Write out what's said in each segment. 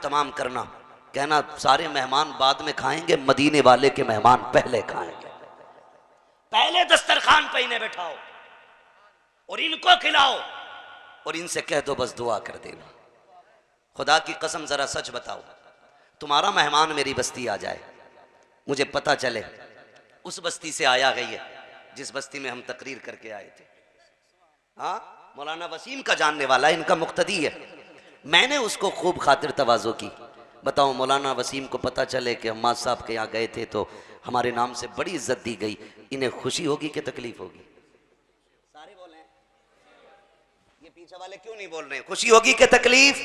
तमाम करना, कहना सारे मेहमान बाद में खाएंगे, मदीने वाले के मेहमान पहले खाएंगे। पहले दस्तरखान पे इन्हें बैठाओ और इनको खिलाओ और इनसे कह दो बस दुआ कर देना। खुदा की कसम जरा सच बताओ, तुम्हारा मेहमान मेरी बस्ती आ जाए, मुझे पता चले उस बस्ती से आया गई है जिस बस्ती में हम तकरीर करके आए थे। हाँ, मौलाना वसीम का जानने वाला है, इनका मुक्तदी है। मैंने उसको खूब खातिर तवाज़ो की। बताओ, मौलाना वसीम को पता चले कि हम साहब के यहाँ गए थे तो हमारे नाम से बड़ी इज्जत दी गई, इन्हें खुशी होगी कि तकलीफ होगी? सारे बोले, ये पीछे वाले क्यों नहीं बोल रहे? खुशी होगी कि तकलीफ?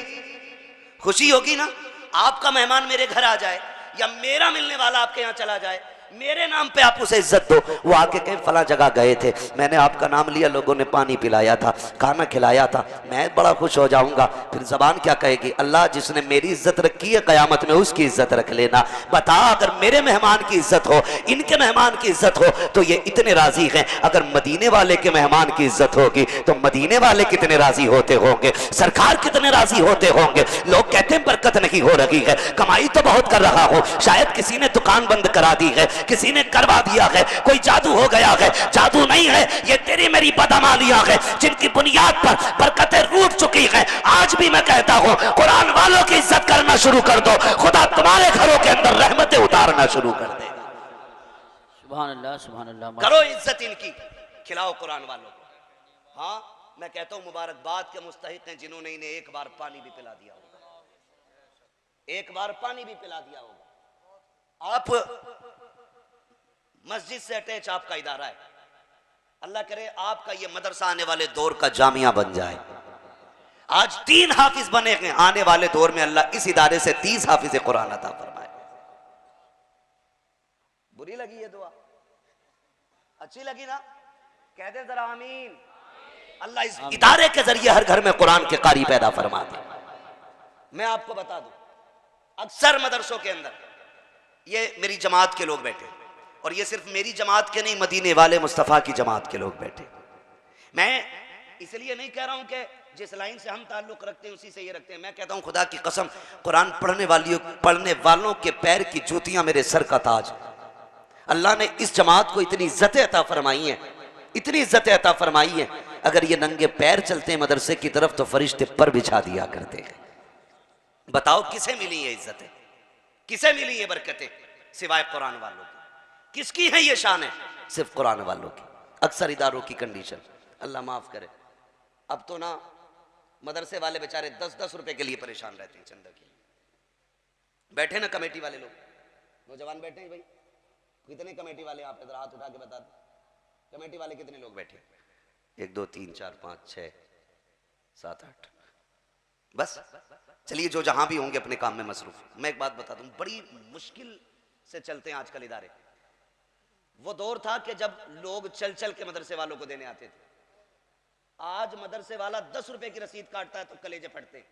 खुशी होगी ना। आपका मेहमान मेरे घर आ जाए या मेरा मिलने वाला आपके यहाँ चला जाए, मेरे नाम पे आप उसे इज्जत दो। वो आके कहीं फला जगह गए थे, मैंने आपका नाम लिया, लोगों ने पानी पिलाया था, खाना खिलाया था, मैं बड़ा खुश हो जाऊंगा। फिर जबान क्या कहेगी? अल्लाह जिसने मेरी इज्जत रखी है कयामत में उसकी इज्जत रख लेना। बता, अगर मेरे मेहमान की इज्जत हो, इनके मेहमान की इज्जत हो तो ये इतने राजी हैं। अगर मदीने वाले के मेहमान की इज्जत होगी तो मदीने वाले कितने राजी होते होंगे, सरकार कितने राजी होते होंगे। लोग कहते हैं बरकत नहीं हो रही है, कमाई तो बहुत कर रहा हूं, शायद किसी ने दुकान बंद करा दी है, किसी ने करवा दिया है, कोई जादू हो गया है। जादू नहीं है, ये तेरी मेरी बदअमालियां है जिनकी बुनियाद पर बरकतें रूठ चुकी हैं। आज भी मैं कहता हूं, कुरान वालों की इज्जत करना शुरू कर दो, खुदा तुम्हारे घरों के अंदर रहमतें उतारना शुरू कर देगा। सुभान अल्लाह, सुभान अल्लाह। करो इज्जत इनकी, खिलाओ कुरान वालों को। हाँ, मैं कहता हूं मुबारकबाद के मुस्तहिक हैं जिन्होंने इन्हें एक बार पानी भी पिला दिया होगा, एक बार पानी भी पिला दिया होगा। आप मस्जिद से अटैच आपका इदारा है, अल्लाह करे आपका ये मदरसा आने वाले दौर का जामिया बन जाए। आज 3 हाफिज बने हैं, आने वाले दौर में अल्लाह इस इदारे से 30 हाफिज कुरान अता फरमाए। बुरी लगी ये दुआ? अच्छी लगी ना? कह दे जरा आमीन। अल्लाह इस इदारे के जरिए हर घर में कुरान के कारी पैदा फरमा दे। मैं आपको बता दूं, अक्सर मदरसों के अंदर ये मेरी जमात के लोग बैठे, और ये सिर्फ मेरी जमात के नहीं, मदीने वाले मुस्तफ़ा की जमात के लोग बैठे। मैं इसलिए नहीं कह रहा हूं कि जिस लाइन से हम ताल्लुक रखते हैं उसी से ये रखते हैं। मैं कहता हूं खुदा की कसम, कुरान पढ़ने वालों के पैर की जूतियां मेरे सर का ताज। अल्लाह ने इस जमात को इतनी इज्जत अता फरमाई है, इतनी इज्जत अता फरमाई है, अगर ये नंगे पैर चलते हैं मदरसे की तरफ तो फरिश्ते पर बिछा दिया करते हैं। बताओ किसे मिली ये इज्जतें, किसे मिली ये बरकतें सिवाय कुरान वालों की? किसकी है ये शान? है सिर्फ कुरान वालों की। अक्सर इदारों की कंडीशन, अल्लाह माफ करे, अब तो ना मदरसे वाले बेचारे 10-10 रुपए के लिए परेशान रहते हैं चंदा के लिए। बैठे ना कमेटी वाले लोग, नौजवान बैठे हैं भाई, कितने कमेटी वाले आप इधर हाथ उठा के बता दो, कमेटी वाले कितने लोग बैठे? 1 2 3 4 5 6 7 8, बस। चलिए, जो जहां भी होंगे अपने काम में मसरूफ। मैं एक बात बता दूं, बड़ी मुश्किल से चलते हैं आजकल इदारे। वो दौर था कि जब लोग चल चल के मदरसे वालों को देने आते थे। आज मदरसे वाला 10 रुपए की रसीद काटता है तो कलेजे फटते,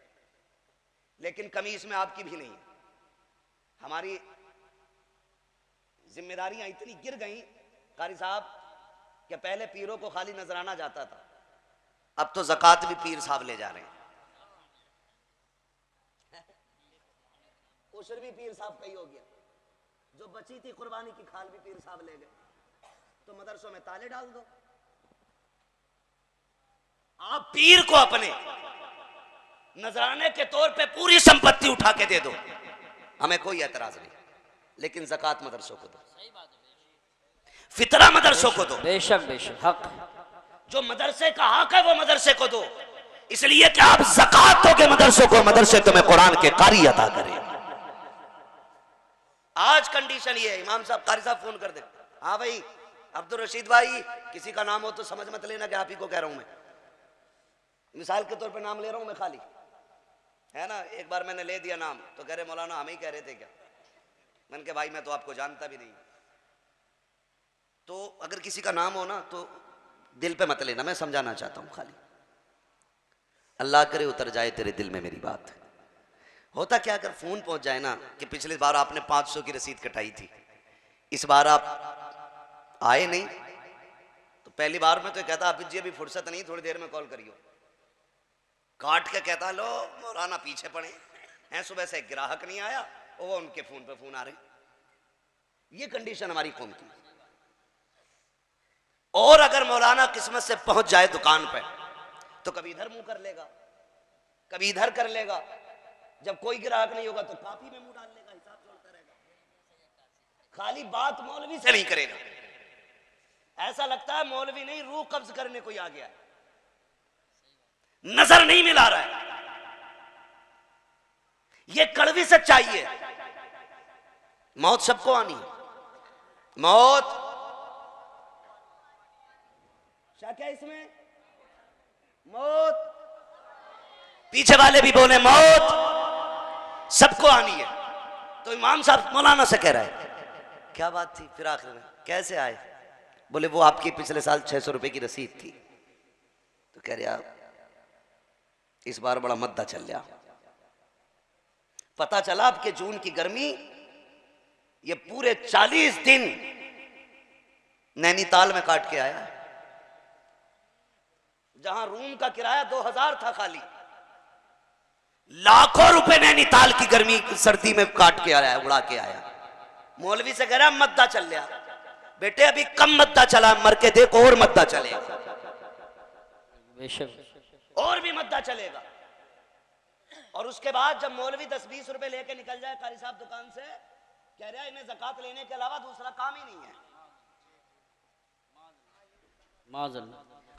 लेकिन कमी इसमें आपकी भी नहीं है। हमारी जिम्मेदारियां इतनी गिर गई कारी साहब कि पहले पीरों को खाली नजराना जाता था, अब तो ज़कात भी पीर साहब ले जा रहे हैं, उशर भी पीर साहब का ही हो गया, जो बची थी कुर्बानी की खाल भी पीर साहब ले गए। तो मदरसों में ताले डाल दो, आप पीर को अपने नजराने के तौर पे पूरी संपत्ति उठा के दे दो, हमें कोई एतराज नहीं, लेकिन ज़कात मदरसों को दो, फितरा मदरसों को दो। बेशक बेशक हक, जो मदरसे का हक है वो मदरसे को दो, इसलिए कि आप ज़कात दोगे मदरसों को, मदरसे तुम्हें कुरान के कारी अता करें। आज कंडीशन ये है, इमाम साहब कारी साहब फोन कर दे, हाँ भाई अब्दुल रशीद भाई, किसी का नाम हो तो समझ मत लेना कि आप ही को कह रहा हूं मैं, मिसाल के तौर पे नाम ले रहा हूं मैं खाली, है ना। एक बार मैंने ले दिया नाम तो कह रहे मौलाना हम ही कह रहे थे क्या? मैंने कहा भाई मैं तो आपको जानता भी नहीं। तो अगर किसी का नाम हो ना तो दिल पे मत लेना, मैं समझाना चाहता हूं खाली, अल्लाह करे उतर जाए तेरे दिल में मेरी बात। होता क्या, अगर फोन पहुंच जाए ना कि पिछली बार आपने 500 की रसीद कटाई थी, इस बार आप आए नहीं, तो पहली बार में तो कहता आप जी अभी फुर्सत नहीं, थोड़ी देर में कॉल करियो, काट के कहता लो मौलाना पीछे पड़े हैं सुबह से ग्राहक नहीं आया, वो उनके फोन पे फोन आ रहे। ये कंडीशन हमारी कौम की। और अगर मौलाना किस्मत से पहुंच जाए दुकान पे तो कभी इधर मुंह कर लेगा, कभी इधर कर लेगा। जब कोई ग्राहक नहीं होगा तो काफी में मुंह डाल लेगा, हिसाब चलता रहेगा। खाली बात मौलवी से नहीं करेगा। ऐसा लगता है मौलवी नहीं, रूह कब्ज करने कोई आ गया है, नजर नहीं मिला रहा है। ये कड़वी सच्चाई है। मौत सबको आनी है। मौत क्या इसमें मौत, पीछे वाले भी बोले मौत सबको आनी है। तो इमाम साहब मौलाना से कह रहा है क्या बात थी, फिर आखिर में कैसे आए? बोले वो आपकी पिछले साल 600 रुपए की रसीद थी। तो कह रहे आप इस बार बड़ा मद्दा चल गया। पता चला आपके जून की गर्मी ये पूरे 40 दिन नैनीताल में काट के आया, जहां रूम का किराया 2000 था खाली। लाखों रुपए नैनीताल की गर्मी सर्दी में काट के आया, उड़ा के आया। मौलवी से कह रहा मद्दा चल गया। बेटे अभी कम मद्दा चला, मर के देखो और मद्दा चलेगा, और भी मद्दा चलेगा। और उसके बाद जब मौलवी 10-20 रुपए लेके निकल जाए कारी साहब दुकान से, कह रहा है इन्हें ज़कात लेने के अलावा दूसरा काम ही नहीं है।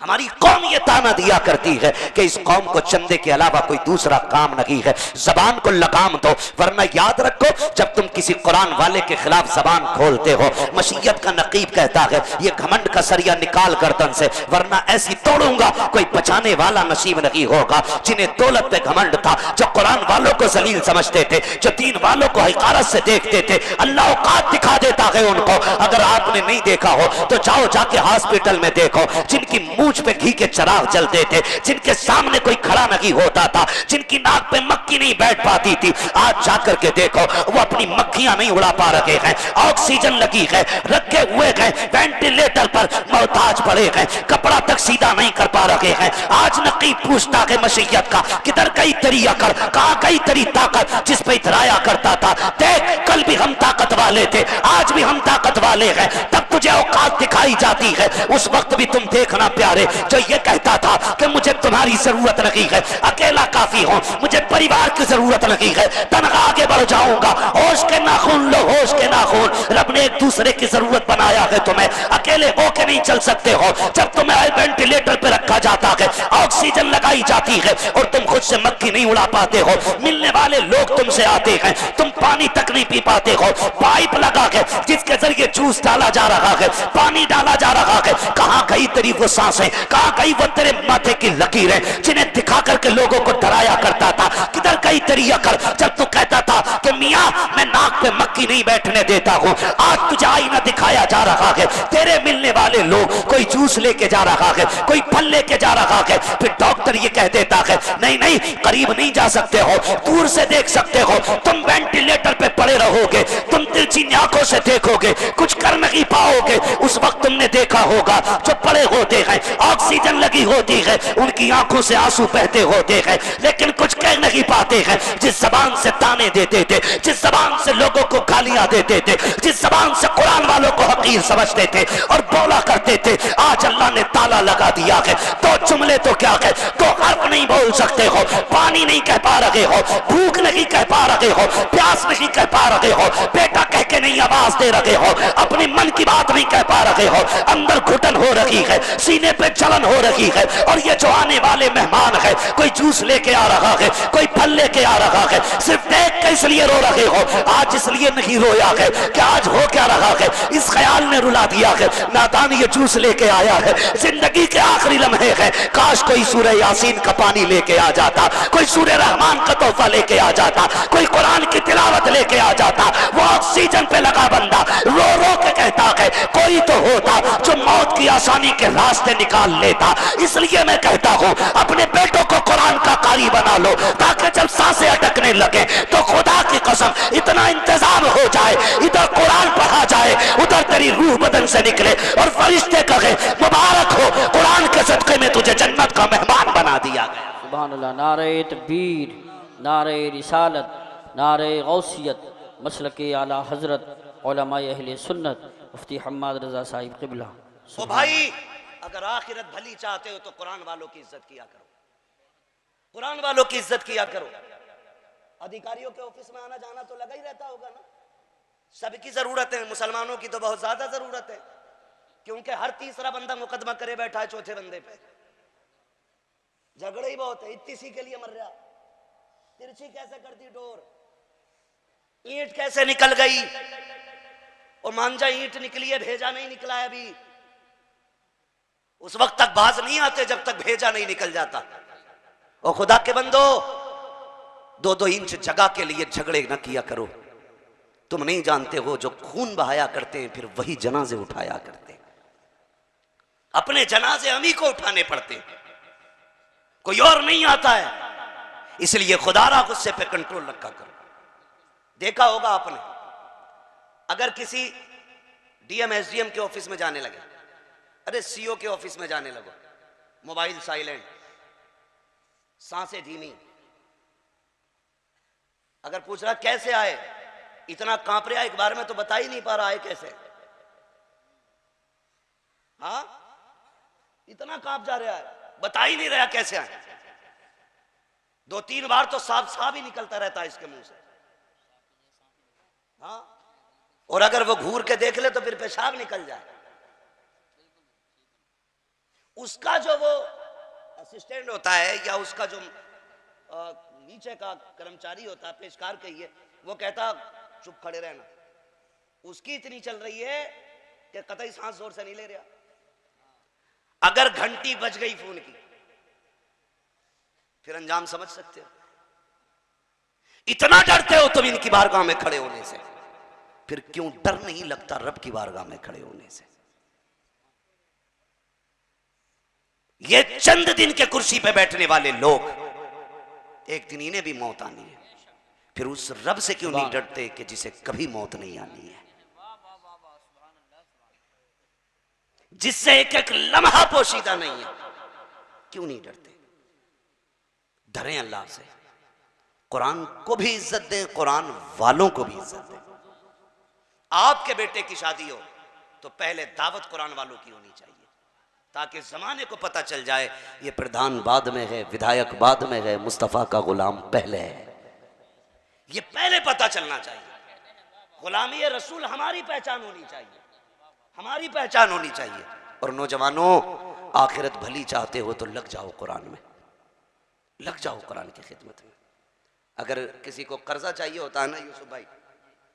हमारी कौम ये ताना दिया करती है कि इस कौम को चंदे के अलावा कोई दूसरा काम नहीं है। जबान को लगाम दो, वरना याद रखो जब तुम किसी कुरान वाले के खिलाफ जबान खोलते हो, मशीयत का नकीब कहता है ये घमंड का सरिया निकाल गर्दन से, वरना ऐसी तोड़ूंगा कोई बचाने वाला नसीब नहीं होगा। जिन्हें दौलत पे घमंड था, जो कुरान वालों को जलील समझते थे, जो दीन वालों को हकीकत से देखते थे, अल्लाह औकात दिखा देता है उनको। अगर आपने नहीं देखा हो तो जाओ जाके हॉस्पिटल में देखो, जिनकी मूंछ पे घी के चिराग जलते थे, जिनके सामने कोई खड़ा नहीं होता था, जिनकी नाक पे मक्खी नहीं बैठ पाती थी, आज जाकर के देखो वो अपनी मक्खियां नहीं उड़ा पा रहे हैं। ऑक्सीजन लगी है, रखे हुए हैं वेंटिलेटर पर, मोहताज पड़े हैं, कपड़ा तक सीधा नहीं कर पा रहे हैं। आज नकीब पूछता है मशीयत का, किधर गई तेरी अकड़, कहां गई तेरी ताकत जिस पे इतराया करता था। देख कल भी हम ताकत वाले थे, आज भी हम ताकत वाले हैं। तब तुझे औकात दिखाई जाती है, उस वक्त भी तुम देखना प्यारे, जो ये कहता था कि मुझे तुम्हारी जरूरत नहीं है, अकेला काफी हूं, मुझे परिवार की जरूरत नहीं है, तनखा आगे बढ़ जाऊंगा। होश के नाखून लो, होश के नाखून। रब ने एक दूसरे की जरूरत बनाया है तुम्हें, अकेले होके नहीं चल सकते हो। जब तुम्हें वेंटिलेटर पे रखा जाता है, ऑक्सीजन लगाई जाती है और तुम खुद से मक्खी नहीं उड़ा पाते हो, मिलने वाले लोग तुमसे आते हैं, तुम पानी तक नहीं पी पाते हो। पाइप लगा है जिसके जरिए जूस डाला जा रहा है, पानी डाला जा रहा है, कहां गई तेरी वो सांसें, कहां गई वो तेरे माथे की लकीरें जिन्हें दिखा करके लोगों को डराया करता था। किधर गई तेरी अकल जब तू कहता था कि मियां मैं नाक पे मक्खी नहीं बैठने देता हूं। आज तुझे आईना दिखाया जा रहा है, तेरे मिलने वाले लोग, कोई जूस लेके जा रहा है, कोई फल लेके जा रहा है, फिर डॉक्टर ये कह देता है नहीं नहीं करीब नहीं जा सकते हो, दूर से देख सकते हो। तुम वेंटिलेटर पे पड़े रहोगे, तुम तिरछी आंखों से देखोगे, कुछ कर नहीं पाओगे। उस वक्त तुमने देखा होगा जो पड़े होते हैं, ऑक्सीजन लगी होती है, उनकी आंखों से आंसू बहते होते हैं, लेकिन कुछ कह नहीं पाते हैं। जिस जबान से ताने देते थे, जिस जबान से लोगों को गालियां देते थे, जिस जबान से कुरान वालों को हकीर समझते थे और बोला करते थे, आज अल्लाह ने ताला लगा दिया है। तो जुमले तो क्या है, तो हर्फ नहीं बोल सकते हो, पानी नहीं कह पा रहे हो, भूख नहीं कह पा रहे हो, प्यास नहीं कह पा रहे हो, बेटा कह के नहीं आवाज दे रहे हो, अपनी मन की बात नहीं कह पा रहे हो, अंदर घुटन हो रही है, सीने पे जलन हो रही है। और ये जो आने वाले मेहमान है, कोई जूस लेके आ रहा है, कोई फल लेके आ रहा है, सिर्फ देख के इसलिए रो रहे हो। आज इसलिए नहीं रोया है कि आज हो क्या रहा है, इस ख्याल ने रुला दिया है। नादान ये जूस लेके आया है, जिंदगी के आखिरी लम्हे हैं, काश कोई सूरह यासीन का पानी लेके आ जाता, कोई सूरह रहमान का तोहफा लेके आ जाता, कोई कुरान की तिलावत लेके आ जाता। वो ऑक्सीजन पे लगा बंदा रो रो के कहता है कोई तो होता जो मौत की आसानी के रास्ते निकाल लेता। इसलिए मैं कहता हूं अपने बेटों को कुरान का कारी बना लो, ताकि जब सांसें अटकने लगे तो खुदा की कसम इतना इंतजाम हो जाए, इधर कुरान पढ़ा जाए, उधर तेरी रूह बदन से निकले और फरिश्ते कहे मुबारक हो, कुरान के सदके में तुझे जन्नत का मेहमान बना दिया गया। सुभान अल्लाह। नारे तकबीर, नारे रिसालत। नारे गौसियत मसलक आला हज़रत उलमाए अहले सुन्नत मुफ्ती हम्माद रज़ा साहिब क़िबला। ओ भाई, अगर आखिरत भली चाहते हो तो कुरान वालों की इज्जत किया करो, कुरान वालों की इज्जत किया करो। अधिकारियों के ऑफिस में आना जाना तो लगा ही रहता होगा ना, सबकी जरूरत है, मुसलमानों की तो बहुत ज्यादा जरूरत है, क्योंकि हर तीसरा बंदा मुकदमा करे बैठा है चौथे बंदे पे। झगड़े ही बहुत है, इसी के लिए मर रहा। तिरछी कैसे कर दी डोर, ईंट कैसे निकल गई, और मांझा ईंट निकली है, भेजा नहीं निकला है अभी। उस वक्त तक बाज नहीं आते जब तक भेजा नहीं निकल जाता। और खुदा के बंदो, 2-2 इंच जगह के लिए झगड़े न किया करो। तुम नहीं जानते हो, जो खून बहाया करते हैं फिर वही जनाजे उठाया करते हैं। अपने जनाजे हम ही को उठाने पड़ते हैं, कोई और नहीं आता है। इसलिए खुदारा गुस्से पे कंट्रोल रखा करो। देखा होगा आपने, अगर किसी डीएम एसडीएम के ऑफिस में जाने लगे, अरे सीओ के ऑफिस में जाने लगो, मोबाइल साइलेंट, सांसें धीमी। अगर पूछ रहा कैसे आए, इतना कांप रहा एक बार में तो बता ही नहीं पा रहा है कैसे। हाँ, इतना कांप जा रहा है, बता ही नहीं रहा कैसे आए। 2-3 बार तो साफ साफ ही निकलता रहता है इसके मुंह से। हाँ, और अगर वो घूर के देख ले तो फिर पेशाब निकल जाए। उसका जो वो असिस्टेंट होता है या उसका जो नीचे का कर्मचारी होता है, पेशकार कहिए, वो कहता चुप खड़े रहना। उसकी इतनी चल रही है कि कतई सांस जोर से नहीं ले रहा। अगर घंटी बज गई फोन की, फिर अंजाम समझ सकते हो। इतना डरते हो तुम इनकी बारगाह में खड़े होने से, फिर क्यों डर नहीं लगता रब की बारगाह में खड़े होने से। ये चंद दिन के कुर्सी पे बैठने वाले लोग, एक दिन इन्हें भी मौत आनी है। फिर उस रब से क्यों नहीं डरते कि जिसे कभी मौत नहीं आनी है, जिससे एक एक लम्हा पोशीदा नहीं है, क्यों नहीं डरते। डरें अल्लाह से, कुरान को भी इज्जत दें, कुरान वालों को भी इज्जत दें। आपके बेटे की शादी हो तो पहले दावत कुरान वालों की होनी चाहिए, ताकि जमाने को पता चल जाए ये प्रधान बाद में है, विधायक बाद में है, मुस्तफा का गुलाम पहले है। ये पहले पता चलना चाहिए। गुलामी रसूल हमारी पहचान होनी चाहिए, हमारी पहचान होनी चाहिए। और नौजवानों, आखिरत भली चाहते हो तो लग जाओ कुरान में, लग जाओ कुरान की खिदमत में। अगर किसी को कर्जा चाहिए होता है ना यूसुफ भाई,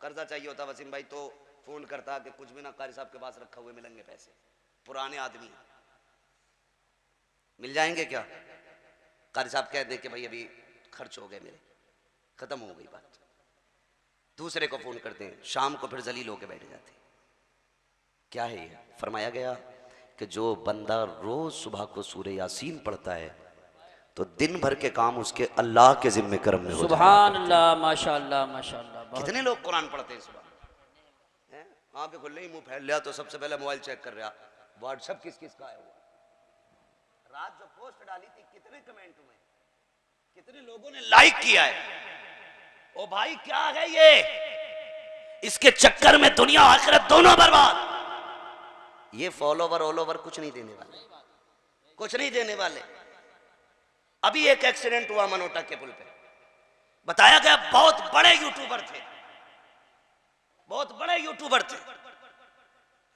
कर्जा चाहिए होता वसीम भाई, तो फोन करता कि कुछ भी ना कारी साहब के पास रखा हुए मिलेंगे पैसे, पुराने आदमी मिल जाएंगे क्या। कारी साहब कह दे कि भाई अभी खर्च हो गए मेरे, खत्म हो गई बात। दूसरे को फोन करते हैं, शाम को फिर जलील होके बैठ जाते। क्या है ये? फरमाया गया कि जो बंदा रोज सुबह को सूरह यासीन पढ़ता है तो दिन भर के काम उसके अल्लाह के जिम्मे कर्म में हो जाते हैं। सुभान अल्लाह, माशाअल्लाह माशाअल्लाह। कितने लोग कुरान पढ़ते हैं सुबह, आंखें खुल ही मुंह फैल लिया तो सबसे पहले मोबाइल चेक कर रहा, व्हाट्सएप किस किस का आया हुआ। रात जो पोस्ट डाली थी कितने कमेंट हुए, कितने लोगों ने लाइक किया है। ओ भाई क्या है ये, इसके चक्कर में दुनिया आखिरत दोनों बर्बाद। ये फॉलोवर ऑल ओवर कुछ नहीं देने वाले, कुछ नहीं देने वाले। अभी एक एक्सीडेंट हुआ मनोटक के पुल पे, बताया गया बहुत बड़े यूट्यूबर थे, बहुत बड़े यूट्यूबर थे,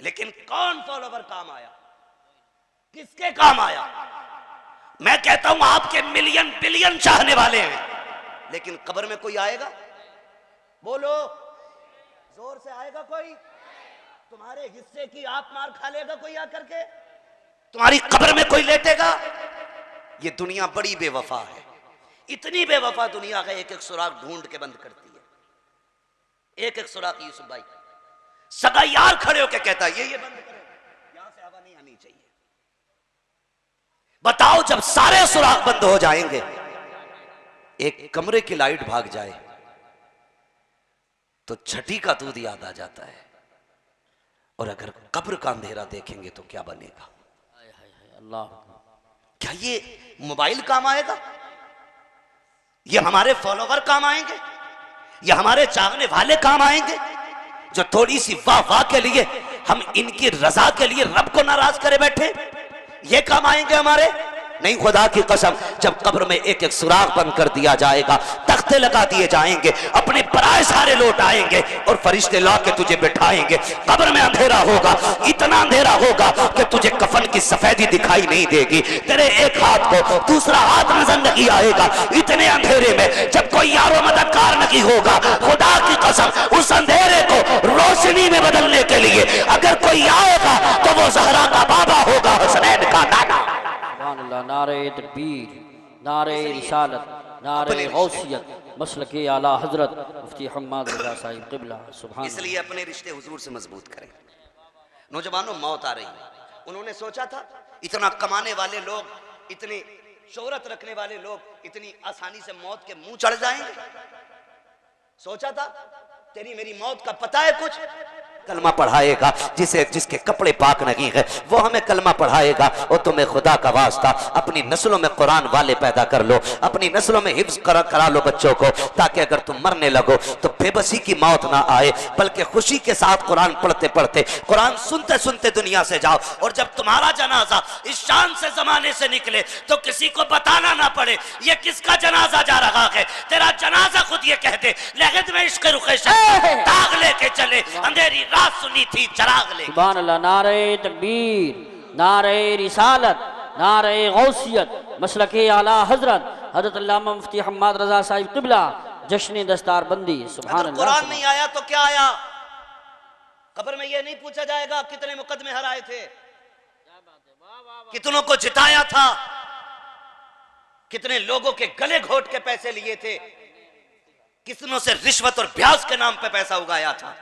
लेकिन कौन फॉलोवर काम आया, किसके काम आया। मैं कहता हूं आपके मिलियन बिलियन चाहने वाले हैं, लेकिन कब्र में कोई आएगा? बोलो, जोर से आएगा कोई? तुम्हारे हिस्से की आप मार खा लेगा कोई आकर के? तुम्हारी कब्र में कोई लेटेगा? ये दुनिया बड़ी बेवफा है, इतनी बेवफा दुनिया का एक एक सुराग ढूंढ के बंद करती है, एक एक सुराग। यूसुफ भाई सगा यार खड़े होकर कहता है ये बंद करो, यहां से हवा नहीं आनी चाहिए। बताओ, जब सारे सुराग बंद हो जाएंगे, एक कमरे की लाइट भाग जाए तो छठी का दूध याद आ जाता है, और अगर कब्र का अंधेरा देखेंगे तो क्या बनेगा। अल्लाह, क्या ये मोबाइल काम आएगा? ये हमारे फॉलोवर काम आएंगे? ये हमारे चाहने वाले काम आएंगे जो थोड़ी सी वाह वाह के लिए हम इनकी रजा के लिए रब को नाराज करे बैठे? ये काम आएंगे हमारे? नहीं, खुदा की कसम, जब कब्र में एक एक सुराख बंद कर दिया जाएगा, तख्ते लगा दिए जाएंगे, अपने पराए सारे लौट आएंगे और फरिश्ते ला के तुझे बिठाएंगे। कब्र में अंधेरा होगा, इतना अंधेरा होगा कि तुझे कफन की सफेदी दिखाई नहीं देगी, तेरे एक हाथ को दूसरा हाथ नजर नहीं आएगा। इतने अंधेरे में जब कोई यारो मददगार नहीं होगा, खुदा की कसम उस अंधेरे को रोशनी में बदलने के लिए अगर कोई आएगा तो वो ज़हरा का बाबा होगा, हसनैन का नाना। नारे तकबीर, नारे रिसालत, नारे गौसियत, मसलक आला हजरत मुफ्ती हम्माद रज़ा साहिब क़िबला। सुभान। इसलिए अपने रिश्ते हुजूर से मजबूत करें। नौजवानों, मौत आ रही है। उन्होंने सोचा था इतना कमाने वाले लोग, इतनी शोहरत रखने वाले लोग इतनी आसानी से मौत के मुंह चढ़ जाएंगे? सोचा था? तेरी मेरी मौत का पता है कुछ? कलमा पढ़ाएगा जिसके कपड़े पाक नहीं है, वो हमें कलमा पढ़ाएगा। और तुम्हें खुदा का वास्ता अपनी नस्लों में कुरान वाले पैदा कर लो, अपनी नस्लों में हिफ्ज करा लो बच्चों को, ताकि अगर तुम मरने लगो तो बेबसी की मौत ना आए, बल्कि खुशी के साथ कुरान पढ़ते पढ़ते, कुरान सुनते सुनते दुनिया से जाओ। और जब तुम्हारा जनाजा इस शान से जमाने से निकले तो किसी को बताना ना पड़े ये किसका जनाजा जा रहा है। तेरा जनाजा खुद ये कह दे, लगद में इश्क रुखे दाग लेके चले, अंधेरी रात सुनी थी चराग ले। सुभान अल्लाह। नारे तकबीर, नारे रिसालत, नारे गौसियत, मसलक आला हजरत हजरत अल्लामा मुफ्ती हम्माद रज़ा साहिब क़िबला, जश्न दस्तार बंदी। सुभान अल्लाह। कुरान नहीं आया तो क्या आया? कब्र में ये नहीं पूछा जाएगा कितने मुकदमे हराए थे, कितनों को जिताया था, कितने लोगों के गले घोट के पैसे लिए थे, कितनों से रिश्वत और ब्याज के नाम पे पैसा उगाया था।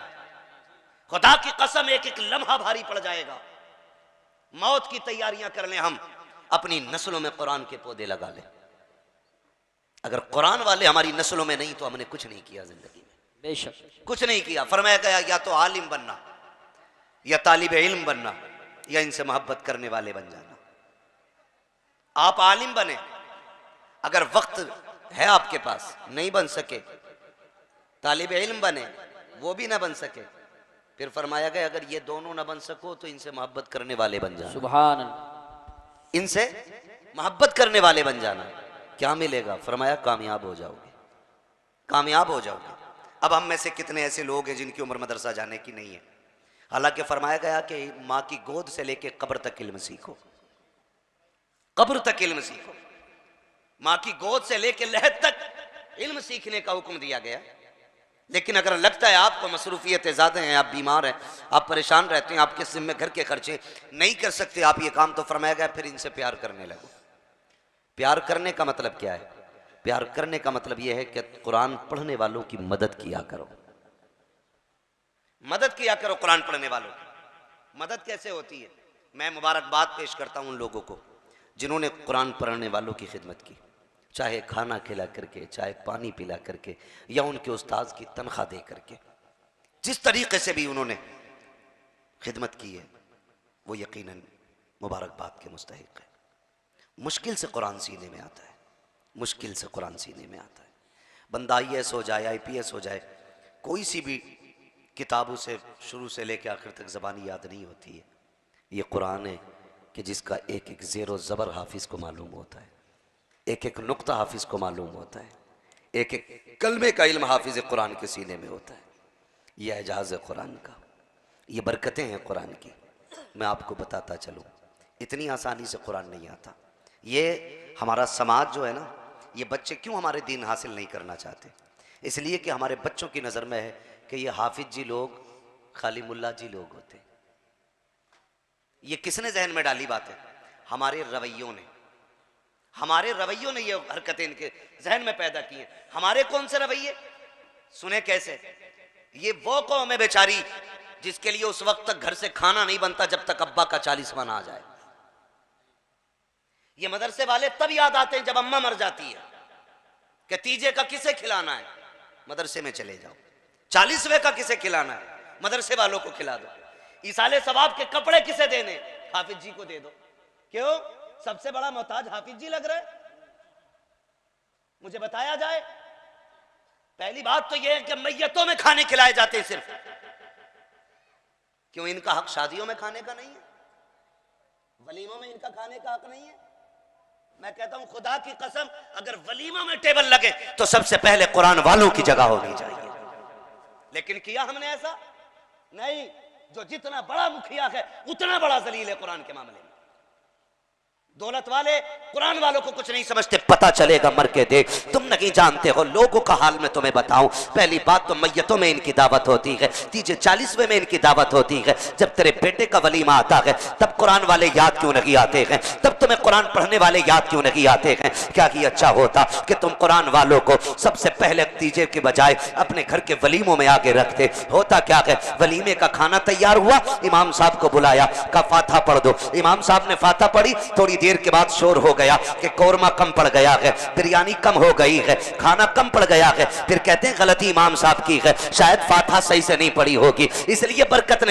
खुदा की कसम एक एक लम्हा भारी पड़ जाएगा। मौत की तैयारियां कर लें हम, अपनी नस्लों में कुरान के पौधे लगा लें। अगर कुरान वाले हमारी नस्लों में नहीं तो हमने कुछ नहीं किया जिंदगी में, बेशक कुछ नहीं किया। फरमाया गया या तो आलिम बनना, या तालिब इल्म बनना, या इनसे मोहब्बत करने वाले बन जाना। आप आलिम बने, अगर वक्त है आपके पास, नहीं बन सके, तालिब इल्म बने, वो भी ना बन सके, फिर फरमाया गया अगर ये दोनों ना बन सको तो इनसे मोहब्बत करने वाले बन जाना। सुभान अल्लाह। इनसे मोहब्बत करने वाले बन जाना। क्या मिलेगा? फरमाया कामयाब हो जाओगे, कामयाब हो जाओगे। अब हम में से कितने ऐसे लोग हैं जिनकी उम्र मदरसा जाने की नहीं है? हालांकि फरमाया गया कि माँ की गोद से लेके कब्र तक इल्म सीखो, कब्र तक इल्म सीखो। माँ की गोद से लेके लहद तक इल्म सीखने का हुक्म दिया गया। लेकिन अगर लगता है आपको मसरूफियतें ज़्यादा हैं, आप बीमार हैं, आप परेशान रहते हैं, आपके ज़िम्मे घर के खर्चे नहीं कर सकते आप ये काम, तो फरमाया गया फिर इनसे प्यार करने लगो। प्यार करने का मतलब क्या है? प्यार करने का मतलब यह है कि कुरान पढ़ने वालों की मदद किया करो, मदद किया करो। कुरान पढ़ने वालों की मदद कैसे होती है? मैं मुबारकबाद पेश करता हूँ उन लोगों को जिन्होंने कुरान पढ़ने वालों की खिदमत की, चाहे खाना खिला करके, चाहे पानी पिला करके, या उनके उस्ताद की तनख्वाह दे करके, जिस तरीके से भी उन्होंने खिदमत की है वो यकीनन मुबारकबाद के मुस्तहिक है। मुश्किल से कुरान सीने में आता है, मुश्किल से कुरान सीने में आता है। बंदा IAS हो जाए, IPS हो जाए, कोई सी भी किताबों से शुरू से लेकर आखिर तक ज़बानी याद नहीं होती है। ये कुरान है कि जिसका एक एक ज़ेर ज़बर हाफिज़ को मालूम होता है, एक एक नुक्ता हाफिज़ को मालूम होता है, एक एक कलमे का इल्म हाफिज़ कुरान के सीने में होता है। यह एजाज़ है कुरान का, ये बरकतें हैं कुरान की। मैं आपको बताता चलूँ, इतनी आसानी से कुरान नहीं आता। ये हमारा समाज जो है ना, ये बच्चे क्यों हमारे दीन हासिल नहीं करना चाहते? इसलिए कि हमारे बच्चों की नज़र में है कि ये हाफिज जी लोग खाली मुल्ला जी लोग होते। ये किसने जहन में डाली बात है? हमारे रवैयों ने, हमारे रवैयों ने ये हरकतें इनके जहन में पैदा की हैं। हमारे कौन से रवैये? सुने कैसे? ये वो कौम है बेचारी जिसके लिए उस वक्त तक घर से खाना नहीं बनता जब तक अब्बा का 40वां ना आ जाए। ये मदरसे वाले तब याद आते हैं जब अम्मा मर जाती है कि तीजे का किसे खिलाना है, मदरसे में चले जाओ। 40वें का किसे खिलाना है, मदरसे वालों को खिला दो। इसाले सवाब के कपड़े किसे देने, हाफिज जी को दे दो। क्यों? सबसे बड़ा मोहताज हाफिज जी लग रहा है। मुझे बताया जाए, पहली बात तो यह है कि मैयतों में खाने खिलाए जाते हैं सिर्फ, क्यों इनका हक शादियों में खाने का नहीं है, वलीमों में इनका खाने का हक नहीं है। मैं कहता हूं खुदा की कसम, अगर वलीमा में टेबल लगे तो सबसे पहले कुरान वालों की जगह होनी चाहिए। लेकिन किया हमने ऐसा नहीं। जो जितना बड़ा मुखिया है उतना बड़ा जलील है कुरान के मामले में। दौलत वाले कुरान वालों को कुछ नहीं समझते, पता चलेगा मर के देख। तुम नहीं जानते हो लोगों का हाल मैं तुम्हें बताऊं। पहली बात तो मैयतों में इनकी दावत होती है, तीजे 40वें में इनकी दावत होती है। जब तेरे बेटे का वलीमा आता है तब कुरान वाले याद क्यों नहीं आते हैं, तब तुम्हें कुरान पढ़ने वाले याद क्यों नहीं आते हैं। क्या ही अच्छा होता कि तुम कुरान वालों को सबसे पहले तीजे के बजाय अपने घर के वलीमों में आगे रखते। होता क्या है, वलीमे का खाना तैयार हुआ, इमाम साहब को बुलाया, कहा फातिहा पढ़ दो। इमाम साहब ने फातिहा पढ़ी, थोड़ी देर के बाद शोर हो गया कि कौरमा कम पड़ गया है, बिरयानी कम हो गई है, खाना कम पड़ गया है। फिर कहते हैं गलती इमाम साहब की है, शायद फातिहा सही से नहीं पढ़ी होगी इसलिए बरकत नहीं